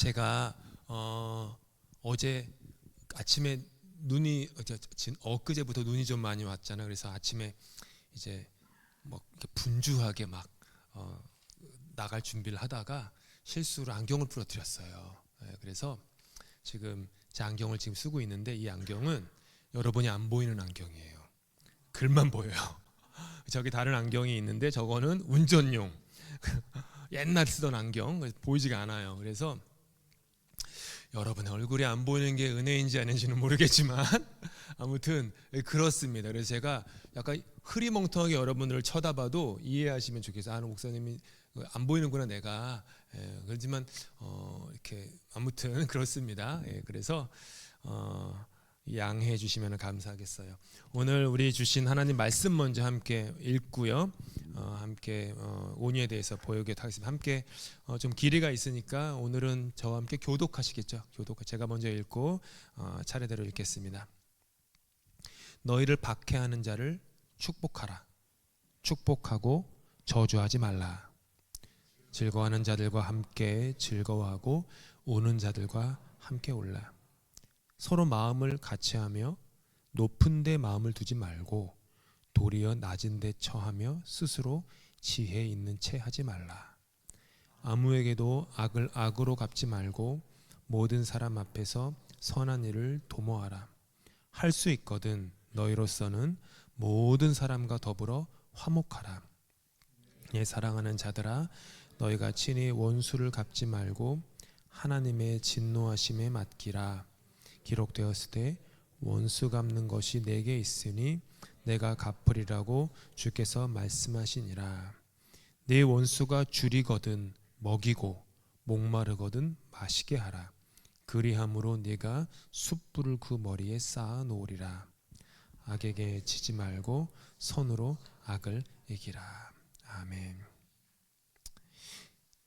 제가 어제 아침에 엊그제부터 눈이 좀 많이 왔잖아요. 그래서 아침에 이제 뭐 이렇게 분주하게 막 나갈 준비를 하다가 실수로 안경을 부러뜨렸어요. 그래서 지금 제 안경을 지금 쓰고 있는데, 이 안경은 여러분이 안 보이는 안경이에요. 글만 보여요. 저기 다른 안경이 있는데 저거는 운전용 옛날 쓰던 안경, 보이지가 않아요. 그래서 여러분의 얼굴이 안 보이는 게 은혜인지 아닌지는 모르겠지만 아무튼 그렇습니다. 그래서 제가 약간 흐리멍텅하게 여러분을 쳐다봐도 이해하시면 좋겠어요. 목사님이 안 보이는구나 내가. 그렇지만 이렇게 아무튼 그렇습니다. 그래서 양해해 주시면 감사하겠어요. 오늘 우리 주신 하나님 말씀 먼저 함께 읽고요. 함께 온유에 대해서 보여드리도록 하겠습니다. 함께 좀 길이가 있으니까 오늘은 저와 함께 교독하시겠죠. 제가 먼저 읽고 차례대로 읽겠습니다. 너희를 박해하는 자를 축복하라. 축복하고 저주하지 말라. 즐거워하는 자들과 함께 즐거워하고 우는 자들과 함께 울라. 서로 마음을 같이하며 높은 데 마음을 두지 말고 도리어 낮은 데 처하며 스스로 지혜 있는 채 하지 말라. 아무에게도 악을 악으로 갚지 말고 모든 사람 앞에서 선한 일을 도모하라. 할 수 있거든 너희로서는 모든 사람과 더불어 화목하라. 예, 사랑하는 자들아, 너희가 친히 원수를 갚지 말고 하나님의 진노하심에 맡기라. 기록되었을 때 원수 갚는 것이 내게 있으니 내가 갚으리라고 주께서 말씀하시니라. 네 원수가 줄이거든 먹이고 목마르거든 마시게 하라. 그리함으로 네가 숯불을 그 머리에 쌓아 놓으리라. 악에게 지지 말고 선으로 악을 이기라. 아멘.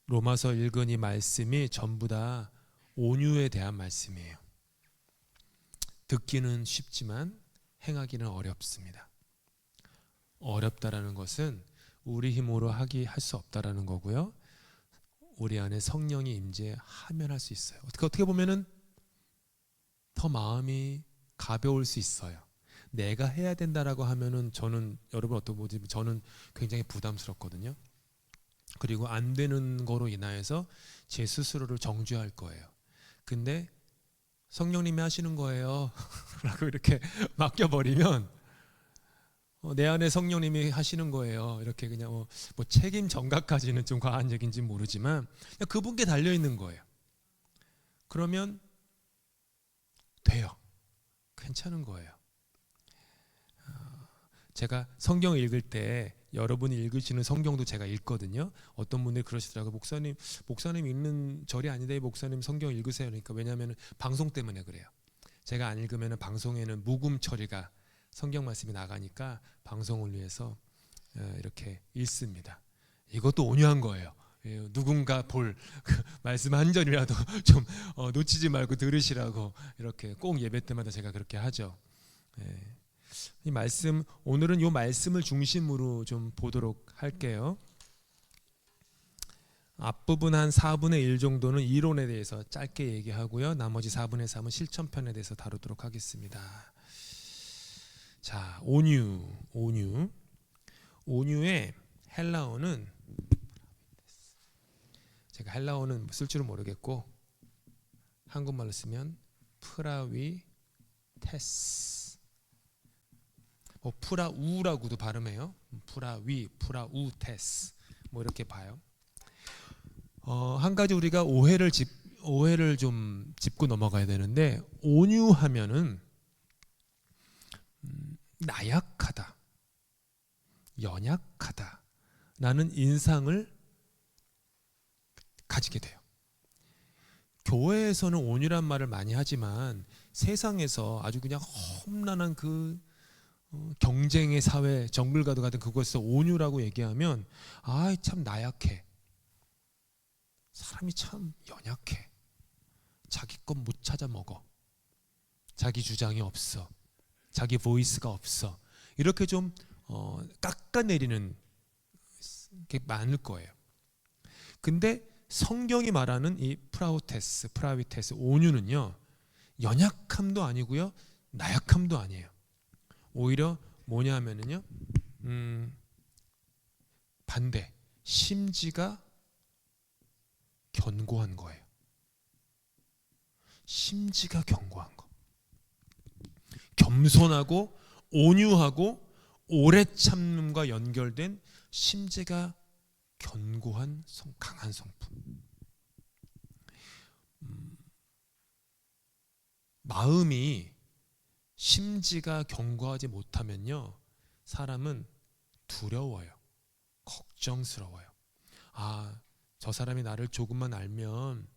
로마서 읽은 이 말씀이 전부 다 온유에 대한 말씀이에요. 듣기는 쉽지만 행하기는 어렵습니다. 어렵다라는 것은 우리 힘으로 할 수 없다라는 거고요. 우리 안에 성령이 임재하면 할 수 있어요. 어떻게 보면은 더 마음이 가벼울 수 있어요. 내가 해야 된다라고 하면은 저는, 여러분 어떤 보지, 저는 굉장히 부담스럽거든요. 그리고 안 되는 거로 인하여서 제 스스로를 정죄할 거예요. 근데 성령님이 하시는 거예요 라고 이렇게 맡겨버리면 내 안에 성령님이 하시는 거예요. 이렇게 그냥 뭐 책임 전가까지는 좀 과한 얘기인지 모르지만 그냥 그분께 달려있는 거예요. 그러면 돼요. 괜찮은 거예요. 제가 성경 읽을 때 여러분이 읽으시는 성경도 제가 읽거든요. 어떤 분들이 그러시더라고요. 목사님 읽는 절이 아닌데 목사님 성경 읽으세요. 그러니까 왜냐하면 방송 때문에 그래요. 제가 안 읽으면 방송에는 묵음 처리가 성경 말씀이 나가니까 방송을 위해서 이렇게 읽습니다. 이것도 온유한 거예요. 누군가 볼 말씀 한 절이라도 좀 놓치지 말고 들으시라고 이렇게 꼭 예배 때마다 제가 그렇게 하죠. 이 말씀, 오늘은 이 말씀을 중심으로 좀 보도록 할게요. 앞부분 한 4분의 1 정도는 이론에 대해서 짧게 얘기하고요. 나머지 4분의 3은 실천편에 대해서 다루도록 하겠습니다. 자, 온유의 헬라어는, 제가 헬라어는 쓸 줄은 모르겠고 한국말로 쓰면 프라위테스, 프라우라고도 발음해요. 프라우테스, 뭐 이렇게 봐요. 한 가지 우리가 오해를 좀 짚고 넘어가야 되는데, 온유하면은 나약하다, 연약하다 라는 인상을 가지게 돼요. 교회에서는 온유란 말을 많이 하지만 세상에서 아주 그냥 험난한 그 경쟁의 사회, 정글가도 같은 그곳에서 온유라고 얘기하면 참 나약해, 사람이 참 연약해, 자기 것 못 찾아 먹어, 자기 주장이 없어, 자기 보이스가 없어, 이렇게 좀 깎아내리는 게 많을 거예요. 근데 성경이 말하는 이 프라비테스, 온유는요, 연약함도 아니고요, 나약함도 아니에요. 오히려 뭐냐 하면은요, 반대, 심지가 견고한 거예요. 심지가 견고한 거. 겸손하고 온유하고 오래 참음과 연결된 심지가 견고한 강한 성품. 마음이 심지가 견고하지 못하면요, 사람은 두려워요. 걱정스러워요. 아, 저 사람이 나를 조금만 알면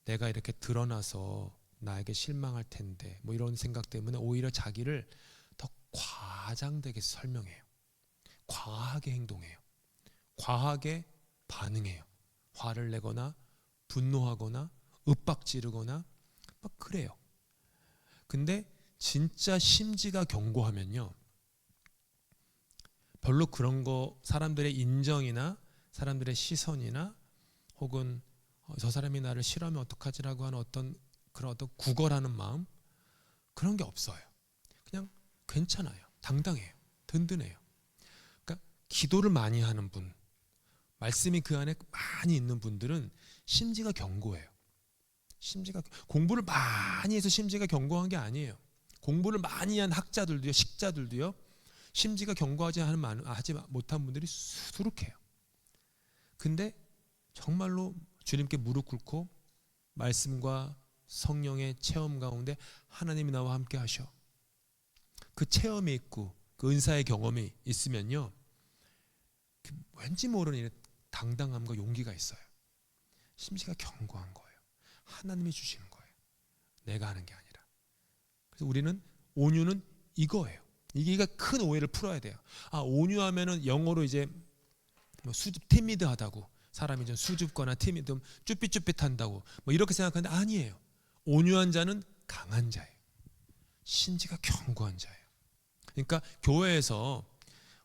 내가 이렇게 드러나서 나에게 실망할 텐데, 뭐 이런 생각 때문에 오히려 자기를 더 과장되게 설명해요. 과하게 행동해요. 과하게 반응해요. 화를 내거나 분노하거나 윽박지르거나 막 그래요. 근데 진짜 심지가 견고하면요, 별로 그런 거, 사람들의 인정이나 사람들의 시선이나 혹은 저 사람이 나를 싫어하면 어떡하지라고 하는 어떤 그런 어떤 구걸하는 마음, 그런 게 없어요. 그냥 괜찮아요. 당당해요. 든든해요. 그러니까 기도를 많이 하는 분, 말씀이 그 안에 많이 있는 분들은 심지가 견고해요. 심지가, 공부를 많이 해서 심지가 견고한 게 아니에요. 공부를 많이 한 학자들도요, 식자들도요, 심지가 견고하지 하지 못한 분들이 수두룩해요. 근데 정말로 주님께 무릎 꿇고 말씀과 성령의 체험 가운데 하나님이 나와 함께 하셔, 그 체험이 있고 그 은사의 경험이 있으면요, 왠지 모르는 당당함과 용기가 있어요. 심지가 견고한 거예요. 하나님이 주시는 거예요. 내가 하는 게 아니라. 그래서 우리는 온유는 이거예요. 이게 큰 오해를 풀어야 돼요. 아, 온유하면은 영어로 이제 뭐 수줍, 티미드하다고, 사람이 좀 수줍거나 티미드, 쭈삣쭈삣한다고 뭐 이렇게 생각하는데 아니에요. 온유한 자는 강한 자예요. 심지가 견고한 자예요. 그러니까 교회에서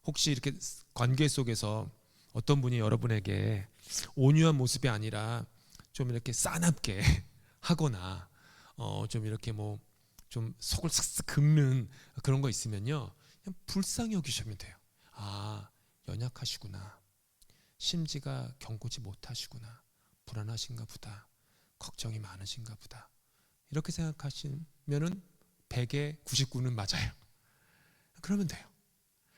혹시 이렇게 관계 속에서 어떤 분이 여러분에게 온유한 모습이 아니라 좀 이렇게 싸납게 하거나 좀 이렇게 뭐 좀 속을 싹싹 긁는 그런 거 있으면요, 그냥 불쌍히 여기시면 돼요. 아, 연약하시구나. 심지가 견고치 못하시구나. 불안하신가 보다. 걱정이 많으신가 보다. 이렇게 생각하시면은 100에 99는 맞아요. 그러면 돼요.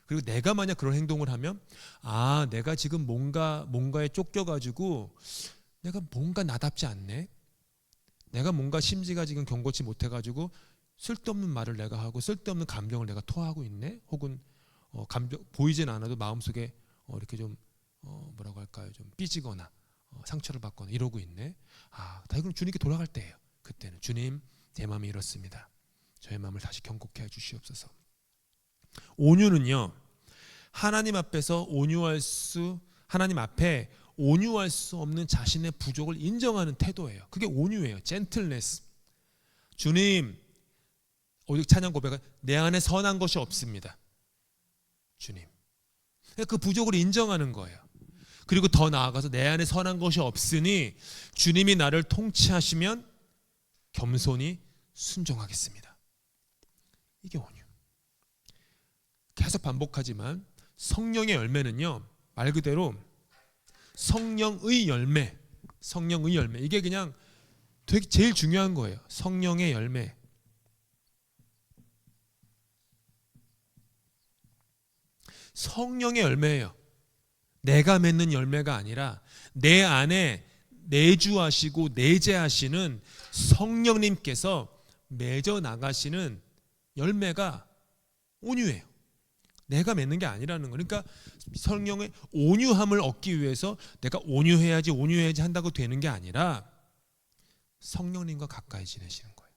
그리고 내가 만약 그런 행동을 하면, 아, 내가 지금 뭔가에 쫓겨가지고 내가 뭔가 나답지 않네. 내가 뭔가 심지가 지금 견고치 못해가지고 쓸데없는 말을 내가 하고 쓸데없는 감정을 내가 토하고 있네. 혹은 감정 보이진 않아도 마음속에 이렇게 좀 뭐라고 할까요? 좀 삐지거나 상처를 받거나 이러고 있네. 아, 다 그럼 주님께 돌아갈 때예요. 그때는 주님, 제 마음이 이렇습니다. 저의 마음을 다시 경고케 해 주시옵소서. 온유는요, 하나님 앞에서 하나님 앞에 온유할 수 없는 자신의 부족을 인정하는 태도예요. 그게 온유예요. 젠틀네스. 주님, 오직 찬양 고백은 내 안에 선한 것이 없습니다. 주님. 그 부족을 인정하는 거예요. 그리고 더 나아가서 내 안에 선한 것이 없으니 주님이 나를 통치하시면 겸손히 순종하겠습니다. 이게 온유. 계속 반복하지만 성령의 열매는요, 말 그대로 성령의 열매, 이게 그냥 되게 제일 중요한 거예요. 성령의 열매. 성령의 열매예요. 내가 맺는 열매가 아니라 내 안에 내주하시고 내재하시는 성령님께서 맺어 나가시는 열매가 온유예요. 내가 맺는 게 아니라는 거예요. 그러니까 성령의 온유함을 얻기 위해서 내가 온유해야지 한다고 되는 게 아니라 성령님과 가까이 지내시는 거예요.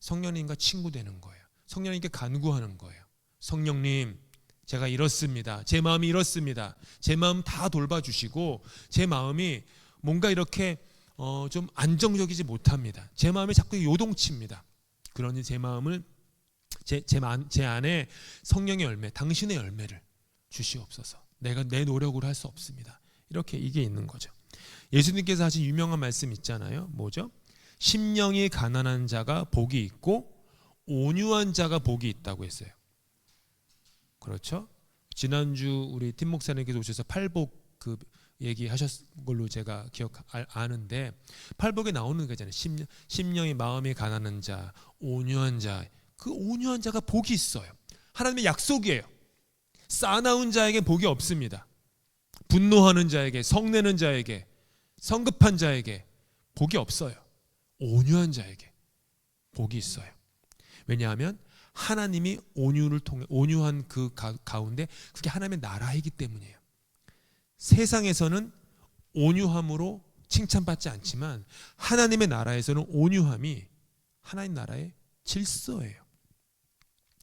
성령님과 친구 되는 거예요. 성령님께 간구하는 거예요. 성령님, 제가 이렇습니다. 제 마음이 이렇습니다. 제 마음 다 돌봐주시고 제 마음이 뭔가 이렇게 좀 안정적이지 못합니다. 제 마음이 자꾸 요동칩니다. 그러니 제 마음을 제 안에 성령의 열매, 당신의 열매를 주시옵소서. 내가 내 노력으로 할 수 없습니다. 이렇게 이게 있는 거죠. 예수님께서 하신 유명한 말씀 있잖아요. 뭐죠? 심령이 가난한 자가 복이 있고 온유한 자가 복이 있다고 했어요. 그렇죠? 지난주 우리 팀 목사님께서 오셔서 팔복 그 얘기하셨 걸로 제가 아는데, 팔복에 나오는 거잖아요. 심령이 마음이 가난한 자, 온유한 자. 그 온유한 자가 복이 있어요. 하나님의 약속이에요. 싸나운 자에게 복이 없습니다. 분노하는 자에게, 성내는 자에게, 성급한 자에게 복이 없어요. 온유한 자에게 복이 있어요. 왜냐하면 하나님이 온유를 통해, 온유한 그 가운데 그게 하나님의 나라이기 때문이에요. 세상에서는 온유함으로 칭찬받지 않지만 하나님의 나라에서는 온유함이 하나님 나라의 질서예요.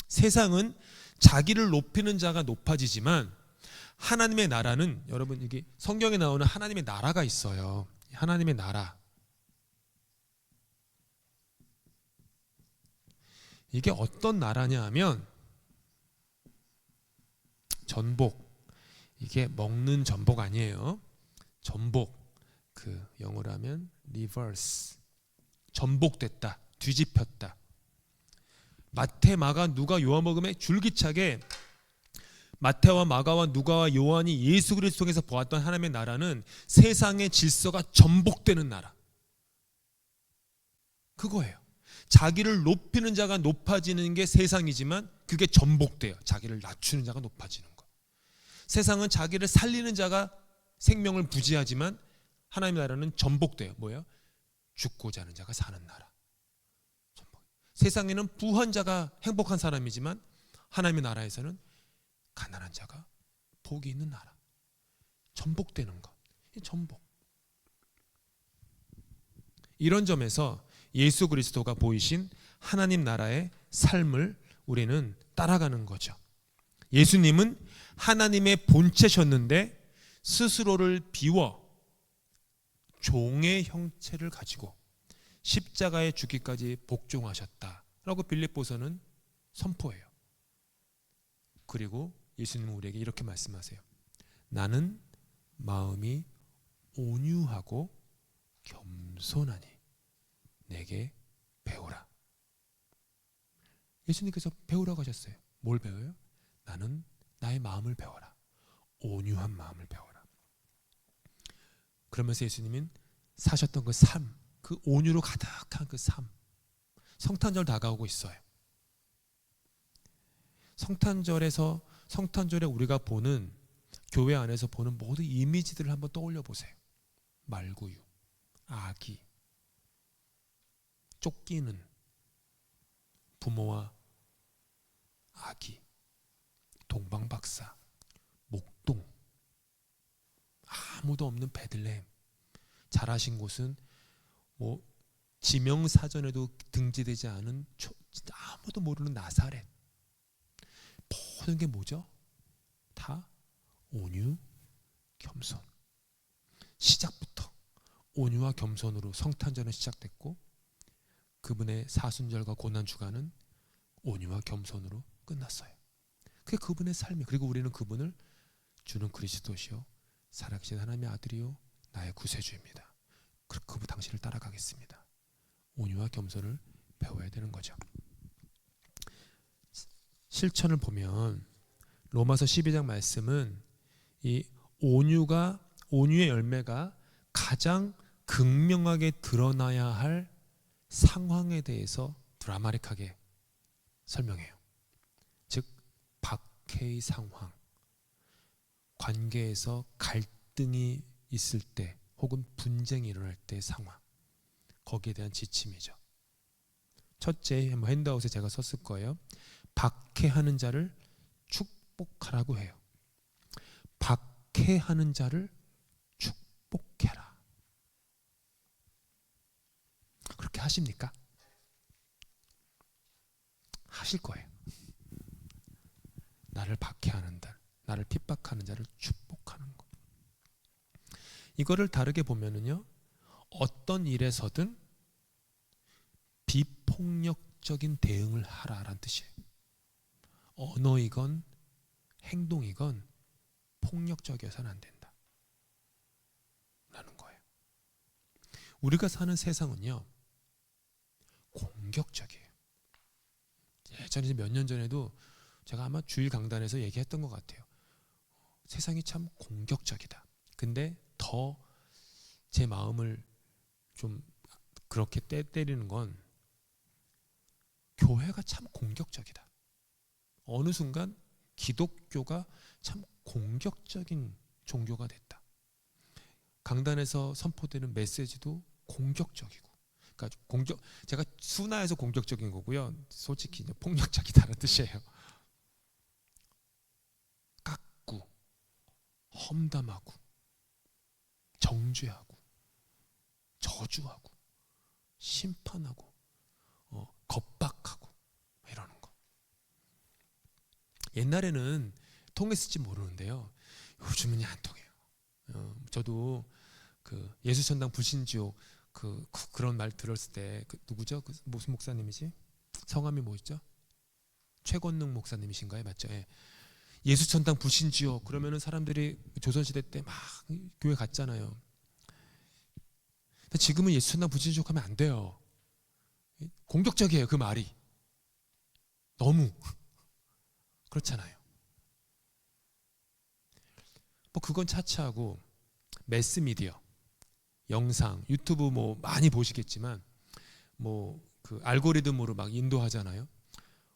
세상은 자기를 높이는 자가 높아지지만 하나님의 나라는, 여러분 이게 성경에 나오는 하나님의 나라가 있어요. 하나님의 나라. 이게 어떤 나라냐 하면 전복. 이게 먹는 전복 아니에요. 전복. 그 영어로 하면 reverse. 전복됐다. 뒤집혔다. 마태, 마가, 누가, 요한 복음에 줄기차게 마태와 마가와 누가와 요한이 예수 그리스도 통해서 보았던 하나님의 나라는 세상의 질서가 전복되는 나라. 그거예요. 자기를 높이는 자가 높아지는 게 세상이지만 그게 전복돼요. 자기를 낮추는 자가 높아지는 거. 세상은 자기를 살리는 자가 생명을 부지하지만 하나님의 나라는 전복돼요. 뭐예요? 죽고자 하는 자가 사는 나라. 세상에는 부한 자가 행복한 사람이지만 하나님의 나라에서는 가난한 자가 복이 있는 나라. 전복되는 것. 이 전복. 이런 점에서 예수 그리스도가 보이신 하나님 나라의 삶을 우리는 따라가는 거죠. 예수님은 하나님의 본체셨는데 스스로를 비워 종의 형체를 가지고 십자가에 죽기까지 복종하셨다라고 빌립보서는 선포해요. 그리고 예수님은 우리에게 이렇게 말씀하세요. 나는 마음이 온유하고 겸손하니 내게 배우라. 예수님께서 배우라고 하셨어요. 뭘 배워요? 나는 나의 마음을 배워라. 온유한 마음을 배워라. 그러면서 예수님은 사셨던 그 삶, 그 온유로 가득한 그 삶, 성탄절 다가오고 있어요. 성탄절에 우리가 보는, 교회 안에서 보는 모든 이미지들을 한번 떠올려 보세요. 말구유, 아기, 쫓기는 부모와 아기, 동방박사, 목동, 아무도 없는 베들레헴, 자라신 곳은 뭐 지명사전에도 등재되지 않은 아무도 모르는 나사렛. 모든 게 뭐죠? 다 온유, 겸손. 시작부터 온유와 겸손으로 성탄절은 시작됐고 그분의 사순절과 고난주간은 온유와 겸손으로 끝났어요. 그게 그분의 삶이. 그리고 우리는 그분을 주는 그리스도시요 살아계신 하나님의 아들이요 나의 구세주입니다. 그분 당신을 따라가겠습니다. 온유와 겸손을 배워야 되는 거죠. 실천을 보면 로마서 12장 말씀은 이 온유의 열매가 가장 극명하게 드러나야 할 상황에 대해서 드라마틱하게 설명해요. 즉 박해의 상황, 관계에서 갈등이 있을 때 혹은 분쟁이 일어날 때의 상황, 거기에 대한 지침이죠. 첫째, 핸드아웃에 제가 썼을 거예요. 박해하는 자를 축복하라고 해요. 박해하는 자를 축복해라. 그렇게 하십니까? 하실 거예요. 나를 박해하는 자, 나를 핍박하는 자를 축복하는 것. 이거를 다르게 보면은요, 어떤 일에서든 비폭력적인 대응을 하라라는 뜻이에요. 언어이건 행동이건 폭력적이어서는 안 된다 라는 거예요. 우리가 사는 세상은요 공격적이에요. 예전에 몇 년 전에도 제가 아마 주일 강단에서 얘기했던 것 같아요. 세상이 참 공격적이다. 근데 더 제 마음을 좀 그렇게 때리는 건 교회가 참 공격적이다. 어느 순간 기독교가 참 공격적인 종교가 됐다. 강단에서 선포되는 메시지도 공격적이고, 그러니까 제가 순화해서 공격적인 거고요. 솔직히 이제 폭력적이다는 뜻이에요. 깎고, 험담하고, 정죄하고, 저주하고, 심판하고, 겁박하고 이러는 거. 옛날에는 통했을지 모르는데요. 요즘은 안 통해요. 저도 그 예수천당 불신지옥 그런 말 들었을 때 누구죠? 무슨 목사님이지? 성함이 뭐였죠? 최권능 목사님이신가요? 맞죠? 예. 예수천당 불신지옥 그러면은 사람들이 조선시대 때 막 교회 갔잖아요. 근데 지금은 예수천당 불신지옥 하면 안 돼요. 공격적이에요. 그 말이 너무 그렇잖아요. 뭐 그건 차치하고 매스미디어, 영상, 유튜브 뭐 많이 보시겠지만 뭐 그 알고리즘으로 막 인도하잖아요.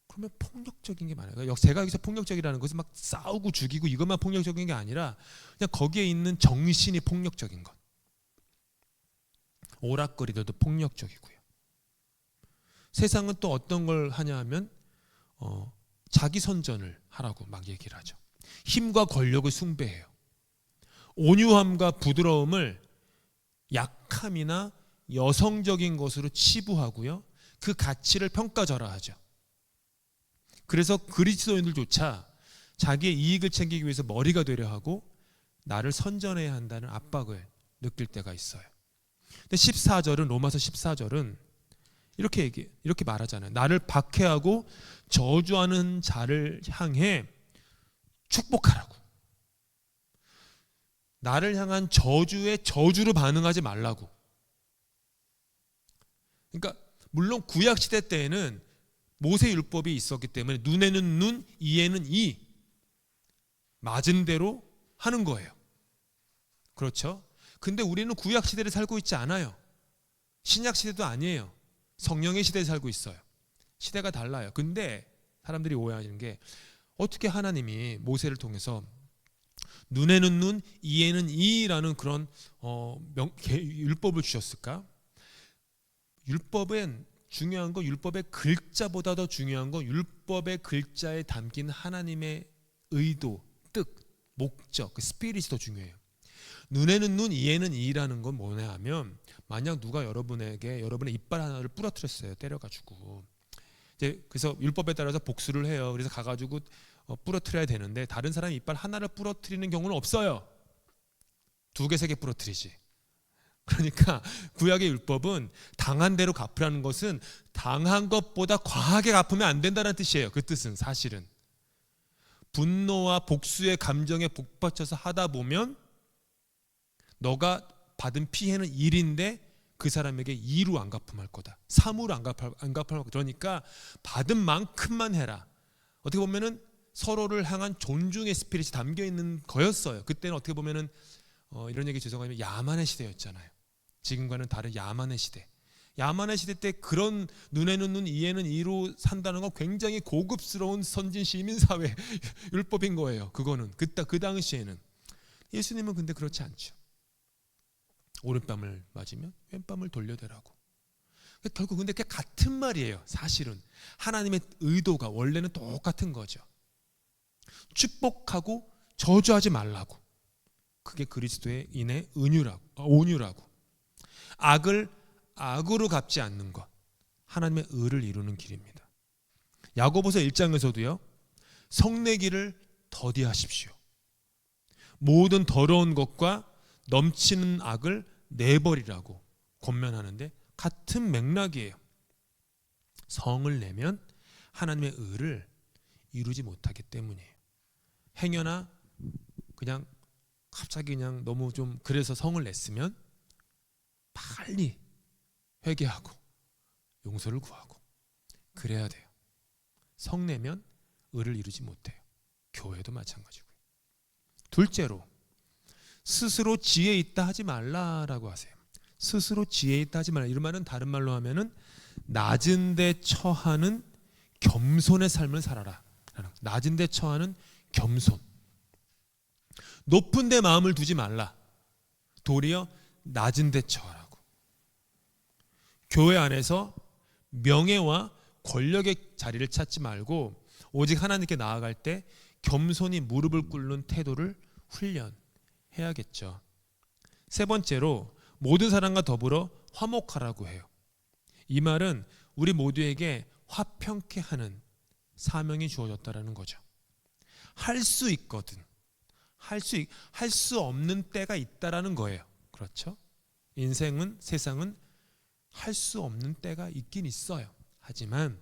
그러면 폭력적인 게 많아요. 그러니까 제가 여기서 폭력적이라는 것은 막 싸우고 죽이고 이것만 폭력적인 게 아니라 그냥 거기에 있는 정신이 폭력적인 것. 오락거리들도 폭력적이고요. 세상은 또 어떤 걸 하냐 하면 자기 선전을 하라고 막 얘기를 하죠. 힘과 권력을 숭배해요. 온유함과 부드러움을 약함이나 여성적인 것으로 치부하고요. 그 가치를 평가절하하죠. 그래서 그리스도인들조차 자기의 이익을 챙기기 위해서 머리가 되려 하고 나를 선전해야 한다는 압박을 느낄 때가 있어요. 근데 14절은 로마서 14절은 이렇게 말하잖아요. 나를 박해하고 저주하는 자를 향해 축복하라고. 나를 향한 저주에 저주로 반응하지 말라고. 그러니까 물론 구약 시대 때에는 모세 율법이 있었기 때문에 눈에는 눈, 이에는 이 맞은 대로 하는 거예요. 그렇죠? 근데 우리는 구약 시대를 살고 있지 않아요. 신약 시대도 아니에요. 성령의 시대에 살고 있어요. 시대가 달라요. 근데 사람들이 오해하는 게 어떻게 하나님이 모세를 통해서 눈에는 눈, 이에는 이라는 그런 율법을 주셨을까? 율법엔 중요한 거, 율법의 글자보다 더 중요한 거, 율법의 글자에 담긴 하나님의 의도, 뜻, 목적, 그 스피릿이 더 중요해요. 눈에는 눈, 이에는 이라는 건 뭐냐 하면 만약 누가 여러분에게 여러분의 이빨 하나를 부러뜨렸어요. 때려가지고. 이제 그래서 율법에 따라서 복수를 해요. 그래서 가가지고 부러뜨려야 되는데 다른 사람이 이빨 하나를 부러뜨리는 경우는 없어요. 2개, 3개 부러뜨리지. 그러니까 구약의 율법은 당한 대로 갚으라는 것은 당한 것보다 과하게 갚으면 안 된다는 뜻이에요. 그 뜻은 사실은 분노와 복수의 감정에 복받쳐서 하다 보면 너가 받은 피해는 1인데 그 사람에게 2로 안 갚음할 거다. 3으로 안 갚을 거다. 그러니까 받은 만큼만 해라. 어떻게 보면은 서로를 향한 존중의 스피릿이 담겨 있는 거였어요. 그때는 어떻게 보면은 이런 얘기 죄송하지만 야만의 시대였잖아요. 지금과는 다른 야만의 시대. 야만의 시대 때 그런 눈에는 눈, 이에는 이로 산다는 건 굉장히 고급스러운 선진 시민사회 율법인 거예요. 그거는 그 당시에는. 예수님은 근데 그렇지 않죠. 오른뺨을 맞으면 왼뺨을 돌려대라고. 결국 근데 그게 같은 말이에요. 사실은 하나님의 의도가 원래는 똑같은 거죠. 축복하고 저주하지 말라고. 그게 그리스도인의 온유라고. 악을 악으로 갚지 않는 것, 하나님의 의를 이루는 길입니다. 야고보서 1장에서도요. 성내기를 더디하십시오. 모든 더러운 것과 넘치는 악을 내버리라고 권면하는데 같은 맥락이에요. 성을 내면 하나님의 의를 이루지 못하기 때문이에요. 행여나 그냥 갑자기 그냥 너무 좀 그래서 성을 냈으면 빨리 회개하고 용서를 구하고 그래야 돼요. 성내면 의를 이루지 못해요. 교회도 마찬가지고요. 둘째로, 스스로 지혜 있다 하지 말라라고 하세요. 스스로 지혜 있다 하지 말라. 이런 말은 다른 말로 하면은 낮은 데 처하는 겸손의 삶을 살아라. 낮은 데 처하는 겸손. 높은 데 마음을 두지 말라. 도리어 낮은 데 처하라고. 교회 안에서 명예와 권력의 자리를 찾지 말고 오직 하나님께 나아갈 때 겸손히 무릎을 꿇는 태도를 훈련해야겠죠. 세 번째로, 모든 사람과 더불어 화목하라고 해요. 이 말은 우리 모두에게 화평케 하는 사명이 주어졌다라는 거죠. 할 수 있거든. 할 수 없는 때가 있다라는 거예요. 그렇죠? 인생은, 세상은 할 수 없는 때가 있긴 있어요. 하지만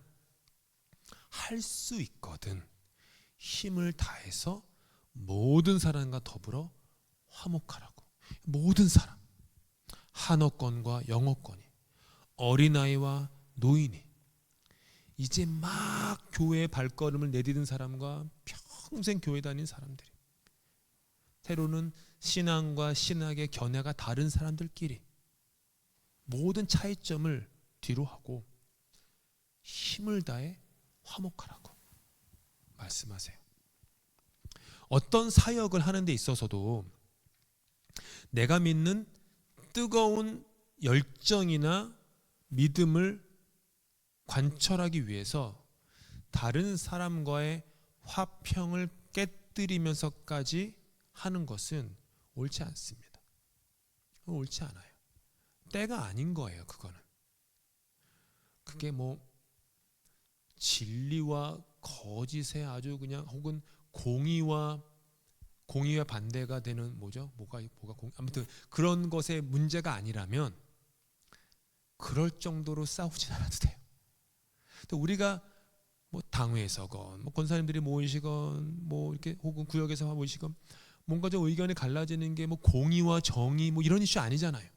할 수 있거든. 힘을 다해서 모든 사람과 더불어 화목하라고. 모든 사람, 한어권과 영어권이, 어린아이와 노인이, 이제 막 교회에 발걸음을 내디딘 사람과 평생 교회 다닌 사람들이, 때로는 신앙과 신학의 견해가 다른 사람들끼리 모든 차이점을 뒤로 하고 힘을 다해 화목하라고 말씀하세요. 어떤 사역을 하는 데 있어서도 내가 믿는 뜨거운 열정이나 믿음을 관철하기 위해서 다른 사람과의 화평을 깨뜨리면서까지 하는 것은 옳지 않습니다. 옳지 않아요. 때가 아닌 거예요. 그거는. 그게 뭐 진리와 거짓에 아주 그냥, 혹은 공의와 반대가 되는 아무튼 그런 것의 문제가 아니라면 그럴 정도로 싸우진 않아도 돼요. 또 우리가 뭐 당회에서건 뭐 권사님들이 모이시건 뭐 이렇게 혹은 구역에서 모이시건 뭔가 좀 의견이 갈라지는 게 뭐 공의와 정의 뭐 이런 이슈 아니잖아요.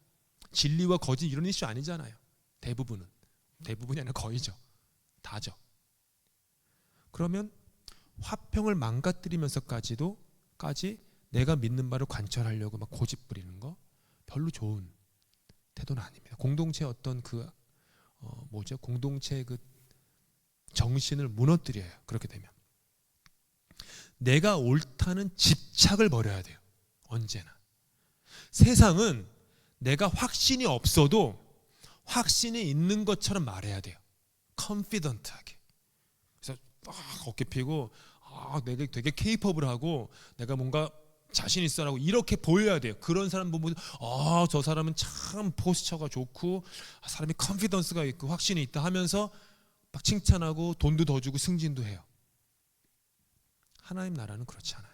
진리와 거짓 이런 이슈 아니잖아요. 대부분이 아니라 거의죠. 다죠. 그러면 화평을 망가뜨리면서까지 내가 믿는 바를 관철하려고 막 고집 부리는 거 별로 좋은 태도는 아닙니다. 공동체 어떤 공동체의 그 정신을 무너뜨려요. 그렇게 되면 내가 옳다는 집착을 버려야 돼요. 언제나. 세상은 내가 확신이 없어도 확신이 있는 것처럼 말해야 돼요. 컨피던트하게. 그래서 막 어깨 피고 내가 되게 케이팝을 하고 내가 뭔가 자신 있어라고 이렇게 보여야 돼요. 그런 사람 보면 저 사람은 참 포스처가 좋고 사람이 컨피던스가 있고 확신이 있다 하면서 막 칭찬하고 돈도 더 주고 승진도 해요. 하나님 나라는 그렇지 않아요.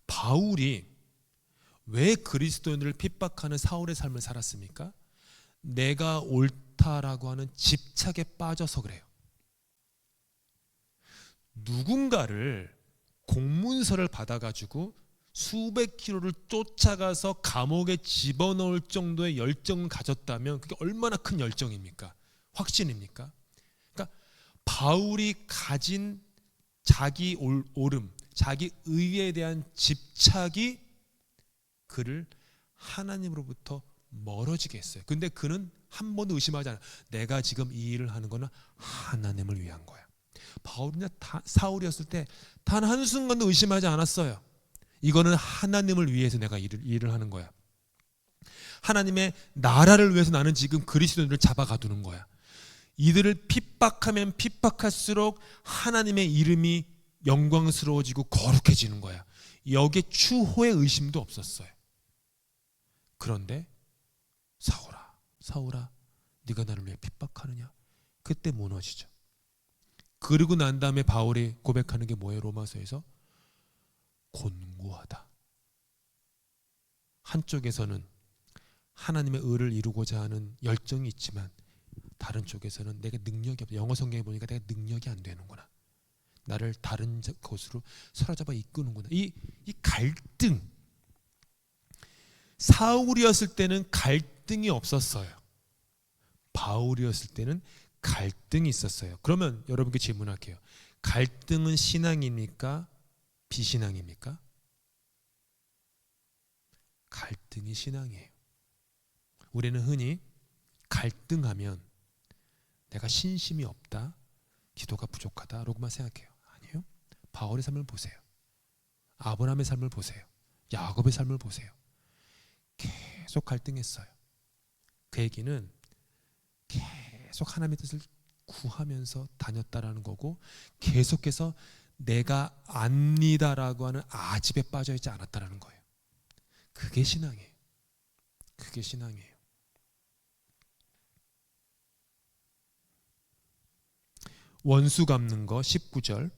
바울이 왜 그리스도인들을 핍박하는 사울의 삶을 살았습니까? 내가 옳다라고 하는 집착에 빠져서 그래요. 누군가를 공문서를 받아가지고 수백 킬로를 쫓아가서 감옥에 집어넣을 정도의 열정을 가졌다면 그게 얼마나 큰 열정입니까? 확신입니까? 그러니까 바울이 가진 자기 옳음, 자기 의에 대한 집착이 그를 하나님으로부터 멀어지게 했어요. 근데 그는 한 번도 의심하지 않아요. 내가 지금 이 일을 하는 거는 하나님을 위한 거야. 바울이나 사울이었을 때 단 한순간도 의심하지 않았어요. 이거는 하나님을 위해서 내가 일을 하는 거야. 하나님의 나라를 위해서 나는 지금 그리스도인들을 잡아가두는 거야. 이들을 핍박하면 핍박할수록 하나님의 이름이 영광스러워지고 거룩해지는 거야. 여기에 추호의 의심도 없었어요. 그런데 사울아 네가 나를 위해 핍박하느냐? 그때 무너지죠. 그러고 난 다음에 바울이 고백하는 게 뭐예요? 로마서에서 곤고하다. 한쪽에서는 하나님의 의를 이루고자 하는 열정이 있지만 다른 쪽에서는 내가 능력이 없다. 영어 성경에 보니까 내가 능력이 안 되는구나. 나를 다른 곳으로 사로잡아 이끄는구나. 이 갈등, 사울이었을 때는 갈등이 없었어요. 바울이었을 때는 갈등이 있었어요. 그러면 여러분께 질문할게요. 갈등은 신앙입니까? 비신앙입니까? 갈등이 신앙이에요. 우리는 흔히 갈등하면 내가 신심이 없다, 기도가 부족하다라고만 생각해요. 아니에요. 바울의 삶을 보세요. 아브라함의 삶을 보세요. 야곱의 삶을 보세요. 계속 갈등했어요. 그 얘기는 계속 하나님의 뜻을 구하면서 다녔다라는 거고, 계속해서 내가 압니다라고 하는 아집에 빠져있지 않았다라는 거예요. 그게 신앙이에요. 그게 신앙이에요. 원수 갚는 거 19절.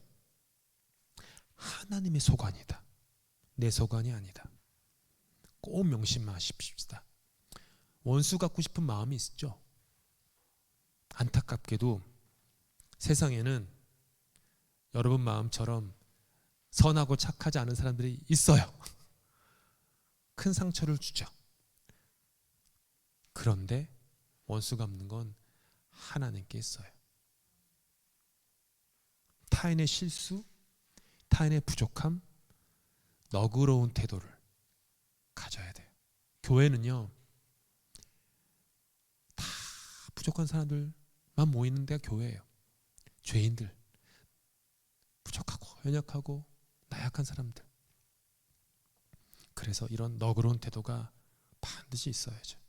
하나님의 소관이다. 내 소관이 아니다. 꼭 명심하십시다. 원수 갚고 싶은 마음이 있죠. 안타깝게도 세상에는 여러분 마음처럼 선하고 착하지 않은 사람들이 있어요. 큰 상처를 주죠. 그런데 원수 갚는 건 하나님께 있어요. 타인의 실수, 타인의 부족함, 너그러운 태도를 가져야 돼요. 교회는요, 다 부족한 사람들만 모이는 데가 교회예요. 죄인들, 부족하고 연약하고 나약한 사람들. 그래서 이런 너그러운 태도가 반드시 있어야죠.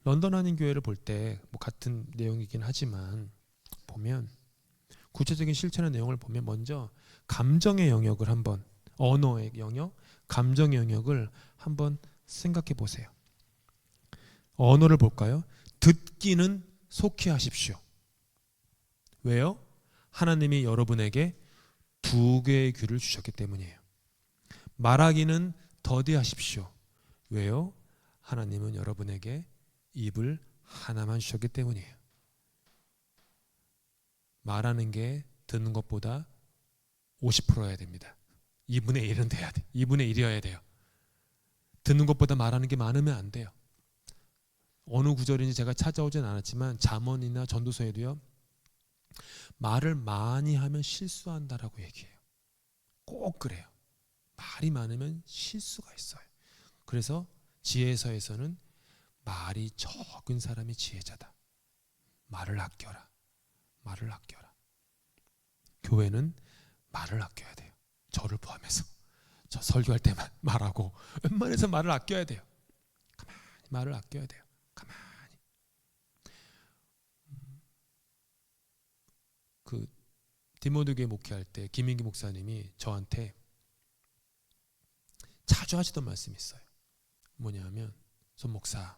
런던 한인교회를 볼 때 뭐 같은 내용이긴 하지만 보면 구체적인 실천의 내용을 보면 먼저 감정의 영역을 한번, 언어의 영역, 감정의 영역을 한번 생각해 보세요. 언어를 볼까요? 듣기는 속히 하십시오. 왜요? 하나님이 여러분에게 2개의 귀를 주셨기 때문이에요. 말하기는 더디하십시오. 왜요? 하나님은 여러분에게 입을 하나만 주셨기 때문이에요. 말하는 게 듣는 것보다 50%여야 됩니다. 2분의 1은 돼야 돼. 2분의 1이어야 돼요. 듣는 것보다 말하는 게 많으면 안 돼요. 어느 구절인지 제가 찾아오진 않았지만 잠언이나 전도서에도요, 말을 많이 하면 실수한다라고 얘기해요. 꼭 그래요. 말이 많으면 실수가 있어요. 그래서 지혜서에서는 말이 적은 사람이 지혜자다. 말을 아껴라. 말을 아껴라. 교회는 말을 아껴야 돼요. 저를 포함해서. 저 설교할 때만 말하고 웬만해서 말을 아껴야 돼요. 가만히 말을 아껴야 돼요. 가만히. 그 디모데교회 목회할 때 김인기 목사님이 저한테 자주 하시던 말씀이 있어요. 뭐냐면, 손 목사,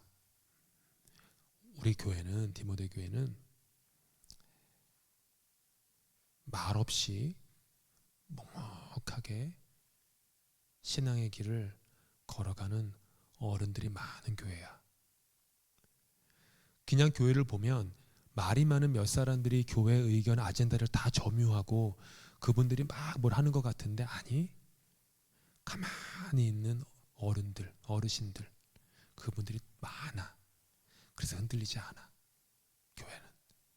우리 교회는, 디모데 교회는 말없이 묵묵하게 신앙의 길을 걸어가는 어른들이 많은 교회야. 그냥 교회를 보면 말이 많은 몇 사람들이 교회 의견, 아젠다를 다 점유하고 그분들이 막 뭘 하는 것 같은데, 아니, 가만히 있는 어른들, 어르신들, 그분들이 많아. 그래서 흔들리지 않아. 교회는.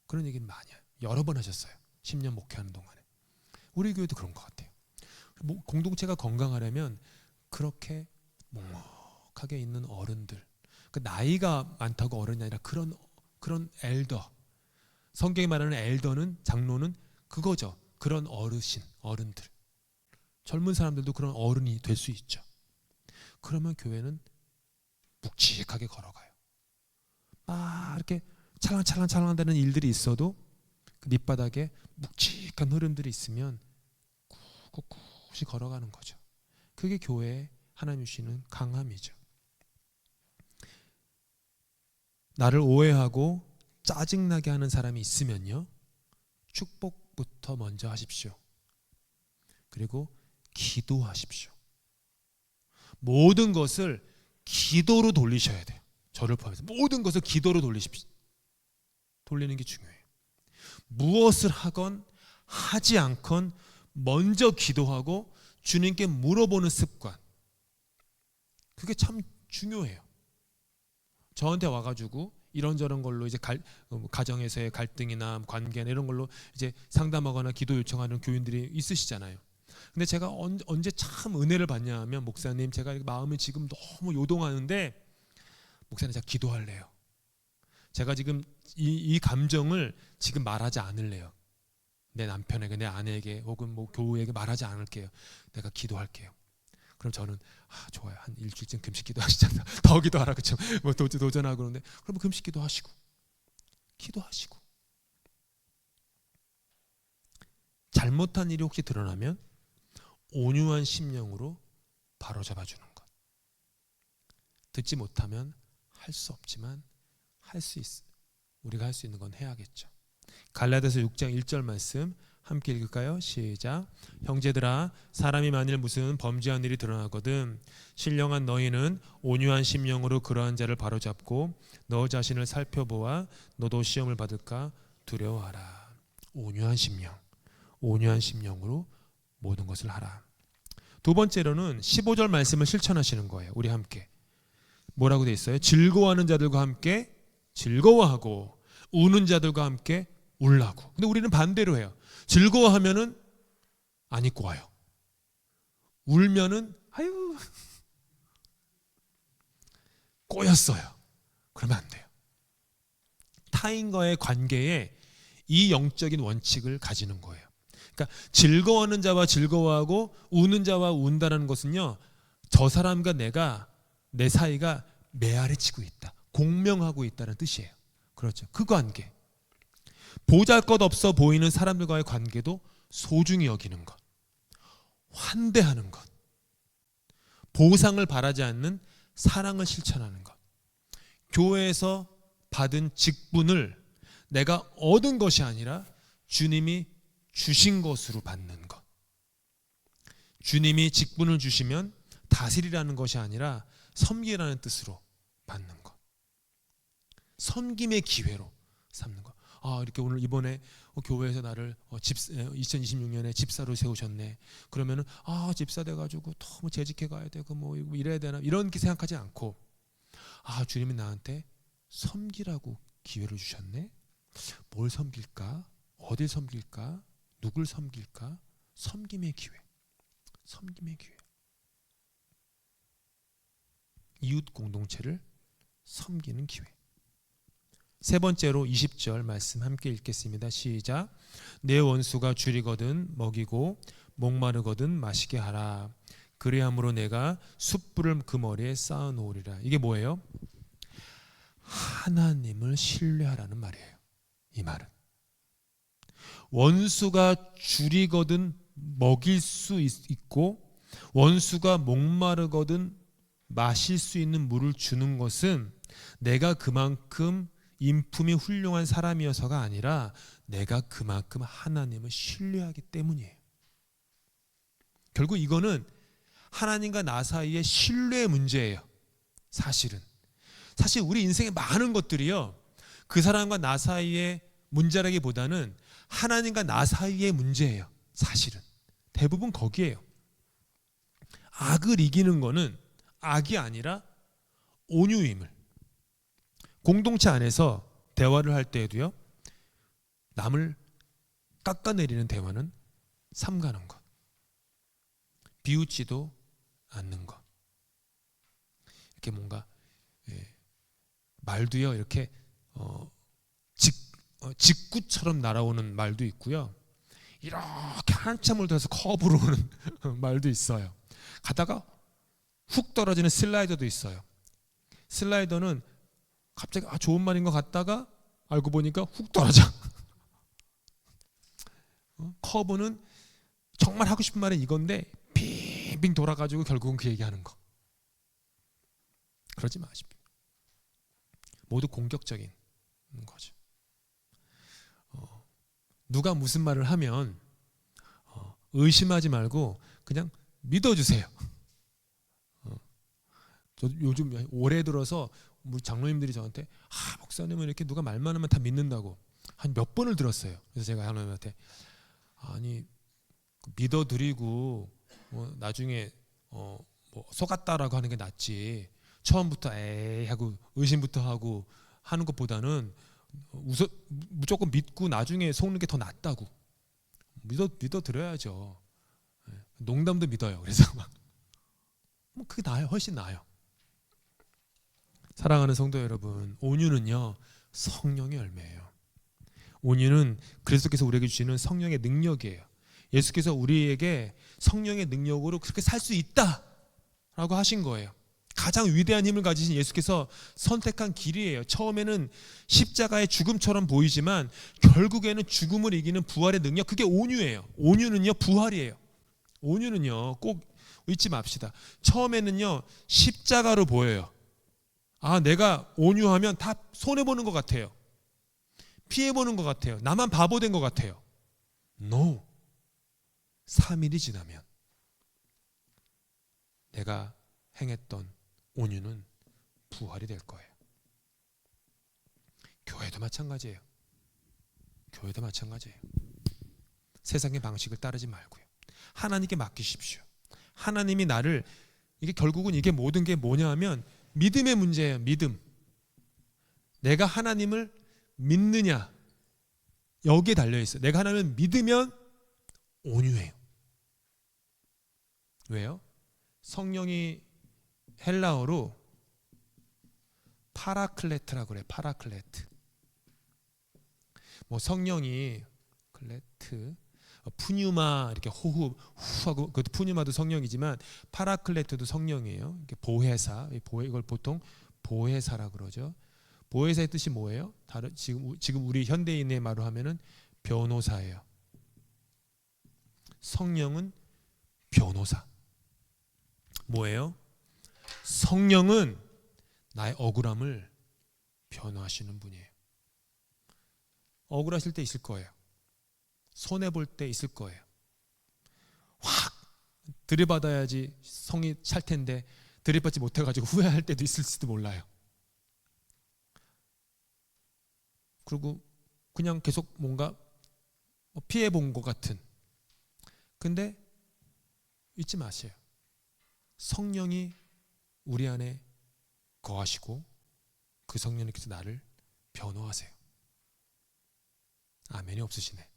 그런 얘기는 많이 해요. 여러 번 하셨어요. 10년 목회하는 동안에. 우리 교회도 그런 것 같아요. 공동체가 건강하려면 그렇게 묵묵하게 있는 어른들, 그 나이가 많다고 어른이 아니라 그런 엘더, 성경이 말하는 엘더는, 장로는 그거죠. 그런 어르신, 어른들. 젊은 사람들도 그런 어른이 될 수 있죠. 그러면 교회는 묵직하게 걸어가요. 막 이렇게 찰랑찰랑찰랑한다는 일들이 있어도 그 밑바닥에 묵직한 흐름들이 있으면 꿋꿋이 걸어가는 거죠. 그게 교회에 하나님 주시는 강함이죠. 나를 오해하고 짜증나게 하는 사람이 있으면요, 축복부터 먼저 하십시오. 그리고 기도하십시오. 모든 것을 기도로 돌리셔야 돼요. 저를 포함해서 모든 것을 기도로 돌리십시오. 돌리는 게 중요해요. 무엇을 하건 하지 않건 먼저 기도하고 주님께 물어보는 습관, 그게 참 중요해요. 저한테 와가지고 이런저런 걸로 이제 가정에서의 갈등이나 관계나 이런 걸로 이제 상담하거나 기도 요청하는 교인들이 있으시잖아요. 근데 제가 언제 참 은혜를 받냐 하면, 목사님 제가 마음이 지금 너무 요동하는데 목사님 제가 기도할래요. 제가 지금 이 감정을 지금 말하지 않을래요. 내 남편에게, 내 아내에게, 혹은 뭐 교우에게 말하지 않을게요. 내가 기도할게요. 그럼 저는 좋아요. 한 일주일쯤 금식 기도하시잖아요. 더 기도하라 그쵸? 뭐 도전하고 그러는데, 그럼 금식 기도하시고 잘못한 일이 혹시 드러나면 온유한 심령으로 바로잡아주는 것. 듣지 못하면 할 수 없지만 우리가 할 수 있는 건 해야겠죠. 갈라디아서 6장 1절 말씀 함께 읽을까요? 시작. 형제들아, 사람이 만일 무슨 범죄한 일이 드러나거든 신령한 너희는 온유한 심령으로 그러한 자를 바로잡고 너 자신을 살펴보아 너도 시험을 받을까 두려워하라. 온유한 심령으로 모든 것을 하라. 두 번째로는 15절 말씀을 실천하시는 거예요. 우리 함께 뭐라고 돼 있어요? 즐거워하는 자들과 함께 즐거워하고 우는 자들과 함께 울라고. 근데 우리는 반대로 해요. 즐거워하면은 안 입고 와요. 울면은 아유 꼬였어요. 그러면 안 돼요. 타인과의 관계에 이 영적인 원칙을 가지는 거예요. 그러니까 즐거워하는 자와 즐거워하고 우는 자와 운다는 것은요, 저 사람과 내 사이가 메아리 치고 있다, 공명하고 있다는 뜻이에요. 그렇죠. 그 관계, 보잘것없어 보이는 사람들과의 관계도 소중히 여기는 것, 환대하는 것, 보상을 바라지 않는 사랑을 실천하는 것, 교회에서 받은 직분을 내가 얻은 것이 아니라 주님이 주신 것으로 받는 것, 주님이 직분을 주시면 다스리라는 것이 아니라 섬기라는 뜻으로 받는 것, 섬김의 기회로 삼는 것. 이렇게 오늘 이번에 교회에서 나를 2026년에 집사로 세우셨네. 그러면은 집사 돼가지고 너무 재직해 가야 되고 뭐 이래야 되나 이렇게 생각하지 않고, 주님이 나한테 섬기라고 기회를 주셨네. 뭘 섬길까? 어딜 섬길까? 누굴 섬길까? 섬김의 기회. 이웃 공동체를 섬기는 기회. 세 번째로 20절 말씀 함께 읽겠습니다. 시작. 내 원수가 줄이거든 먹이고 목마르거든 마시게 하라. 그리함으로 내가 숯불을 그 머리에 쌓아 놓으리라. 이게 뭐예요? 하나님을 신뢰하라는 말이에요. 이 말은 원수가 줄이거든 먹일 수 있고 원수가 목마르거든 마실 수 있는 물을 주는 것은 내가 그만큼 인품이 훌륭한 사람이어서가 아니라 내가 그만큼 하나님을 신뢰하기 때문이에요. 결국 이거는 하나님과 나 사이의 신뢰의 문제예요. 사실 우리 인생의 많은 것들이요, 그 사람과 나 사이의 문제라기보다는 하나님과 나 사이의 문제예요. 사실은 대부분 거기에요. 악을 이기는 거는 악이 아니라 온유임을, 공동체 안에서 대화를 할 때에도요, 남을 깎아내리는 대화는 삼가는 것, 비웃지도 않는 것. 이렇게 뭔가 말도요, 이렇게 직구처럼 날아오는 말도 있고요, 이렇게 한참을 들어서 커브로 오는 말도 있어요. 가다가 훅 떨어지는 슬라이더도 있어요. 슬라이더는 갑자기 좋은 말인 것 같다가 알고 보니까 훅 떨어져. 커브는 정말 하고 싶은 말은 이건데 빙빙 돌아가지고 결국은 그 얘기하는 거. 그러지 마십시오. 모두 공격적인 거죠. 누가 무슨 말을 하면 의심하지 말고 그냥 믿어주세요. 저 요즘 올해 들어서 우리 장로님들이 저한테 목사님은 이렇게 누가 말만 하면 다 믿는다고 한 몇 번을 들었어요. 그래서 제가 하나님한테 믿어드리고 나중에 뭐 속았다라고 하는 게 낫지. 처음부터 에이 하고 의심부터 하고 하는 것보다는 무조건 믿고 나중에 속는 게 더 낫다고. 믿어 드려야죠. 농담도 믿어요. 그래서 뭐 그게 나아요. 훨씬 나아요. 사랑하는 성도 여러분, 온유는요 성령의 열매예요. 온유는 그리스도께서 우리에게 주시는 성령의 능력이에요. 예수께서 우리에게 성령의 능력으로 그렇게 살 수 있다라고 하신 거예요. 가장 위대한 힘을 가지신 예수께서 선택한 길이에요. 처음에는 십자가의 죽음처럼 보이지만 결국에는 죽음을 이기는 부활의 능력, 그게 온유예요. 온유는요 부활이에요. 온유는요 꼭 잊지 맙시다. 처음에는요 십자가로 보여요. 아, 내가 온유하면 다 손해보는 것 같아요. 피해보는 것 같아요. 나만 바보 된 것 같아요. No. 3일이 지나면 내가 행했던 온유는 부활이 될 거예요. 교회도 마찬가지예요. 교회도 마찬가지예요. 세상의 방식을 따르지 말고요. 하나님께 맡기십시오. 하나님이 나를, 이게 결국은 이게 모든 게 뭐냐 하면 믿음의 문제예요. 믿음. 내가 하나님을 믿느냐, 여기에 달려있어요. 내가 하나님을 믿으면 온유해요. 왜요? 성령이 헬라어로 파라클레트라고 그래요. 파라클레트. 뭐 성령이 클레트, 푸뉴마 이렇게 호흡 후하고, 그것도 푸뉴마도 성령이지만 파라클레트도 성령이에요. 이게 보혜사, 이걸 보통 보혜사라 그러죠. 보혜사의 뜻이 뭐예요? 지금 우리 현대인의 말로 하면은 변호사예요. 성령은 변호사. 뭐예요? 성령은 나의 억울함을 변호하시는 분이에요. 억울하실 때 있을 거예요. 손해볼 때 있을 거예요. 확 들이받아야지 성이 찰 텐데 들이받지 못해가지고 후회할 때도 있을지도 몰라요. 그리고 그냥 계속 뭔가 피해본 것 같은. 근데 잊지 마세요. 성령이 우리 안에 거하시고 그 성령님께서 나를 변호하세요. 아멘이 없으시네.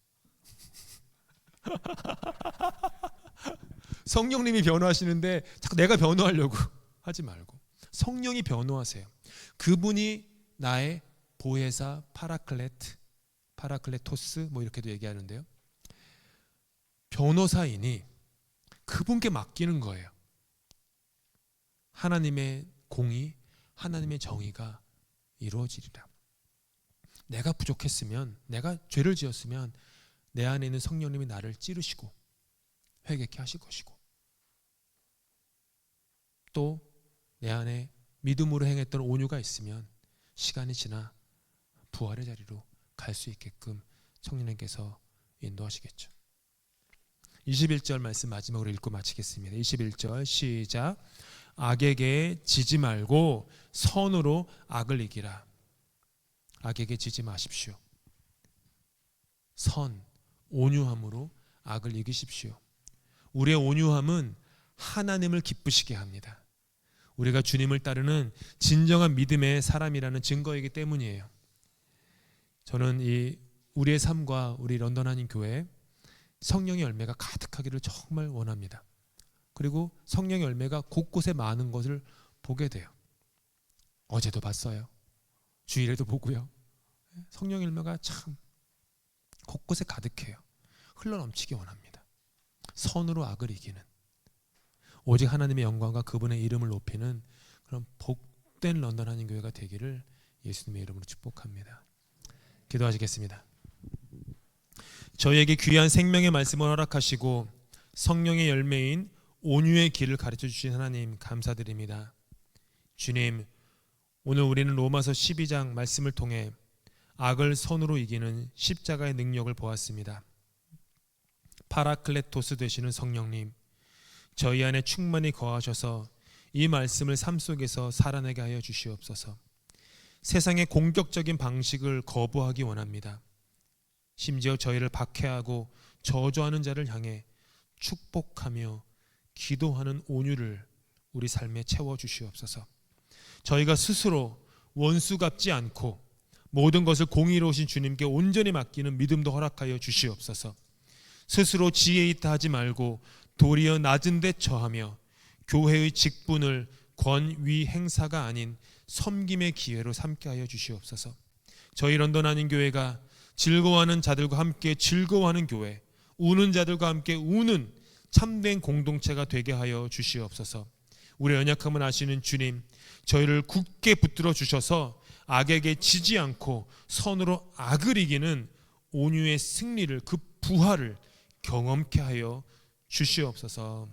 성령님이 변호하시는데 자꾸 내가 변호하려고 하지 말고 성령이 변호하세요. 그분이 나의 보혜사, 파라클레토스 뭐 이렇게도 얘기하는데요. 변호사이니 그분께 맡기는 거예요. 하나님의 공의, 하나님의 정의가 이루어지리라. 내가 부족했으면, 내가 죄를 지었으면 내 안에 있는 성령님이 나를 찌르시고 회개케 하실 것이고, 또 내 안에 믿음으로 행했던 온유가 있으면 시간이 지나 부활의 자리로 갈 수 있게끔 성령님께서 인도하시겠죠. 21절 말씀 마지막으로 읽고 마치겠습니다. 21절 시작. 악에게 지지 말고 선으로 악을 이기라. 악에게 지지 마십시오. 선, 온유함으로 악을 이기십시오. 우리의 온유함은 하나님을 기쁘시게 합니다. 우리가 주님을 따르는 진정한 믿음의 사람이라는 증거이기 때문이에요. 저는 이 우리의 삶과 우리 런던 한인 교회 성령의 열매가 가득하기를 정말 원합니다. 그리고 성령의 열매가 곳곳에 많은 것을 보게 돼요. 어제도 봤어요. 주일에도 보고요. 성령의 열매가 참 곳곳에 가득해요. 흘러넘치기 원합니다. 선으로 악을 이기는, 오직 하나님의 영광과 그분의 이름을 높이는 그런 복된 런던 한인 교회가 되기를 예수님의 이름으로 축복합니다. 기도하시겠습니다. 저희에게 귀한 생명의 말씀을 허락하시고 성령의 열매인 온유의 길을 가르쳐 주신 하나님 감사드립니다. 주님, 오늘 우리는 로마서 12장 말씀을 통해 악을 선으로 이기는 십자가의 능력을 보았습니다. 파라클레토스 되시는 성령님, 저희 안에 충만히 거하셔서 이 말씀을 삶 속에서 살아내게 하여 주시옵소서. 세상의 공격적인 방식을 거부하기 원합니다. 심지어 저희를 박해하고 저주하는 자를 향해 축복하며 기도하는 온유를 우리 삶에 채워 주시옵소서. 저희가 스스로 원수 갚지 않고 모든 것을 공의로우신 주님께 온전히 맡기는 믿음도 허락하여 주시옵소서. 스스로 지혜 있다 하지 말고 도리어 낮은 데 처하며 교회의 직분을 권위 행사가 아닌 섬김의 기회로 삼게 하여 주시옵소서. 저희 런던 한인교회가 즐거워하는 자들과 함께 즐거워하는 교회, 우는 자들과 함께 우는 참된 공동체가 되게 하여 주시옵소서. 우리의 연약함을 아시는 주님, 저희를 굳게 붙들어 주셔서 악에게 지지 않고 선으로 악을 이기는 온유의 승리를, 그 부활을 경험케 하여 주시옵소서.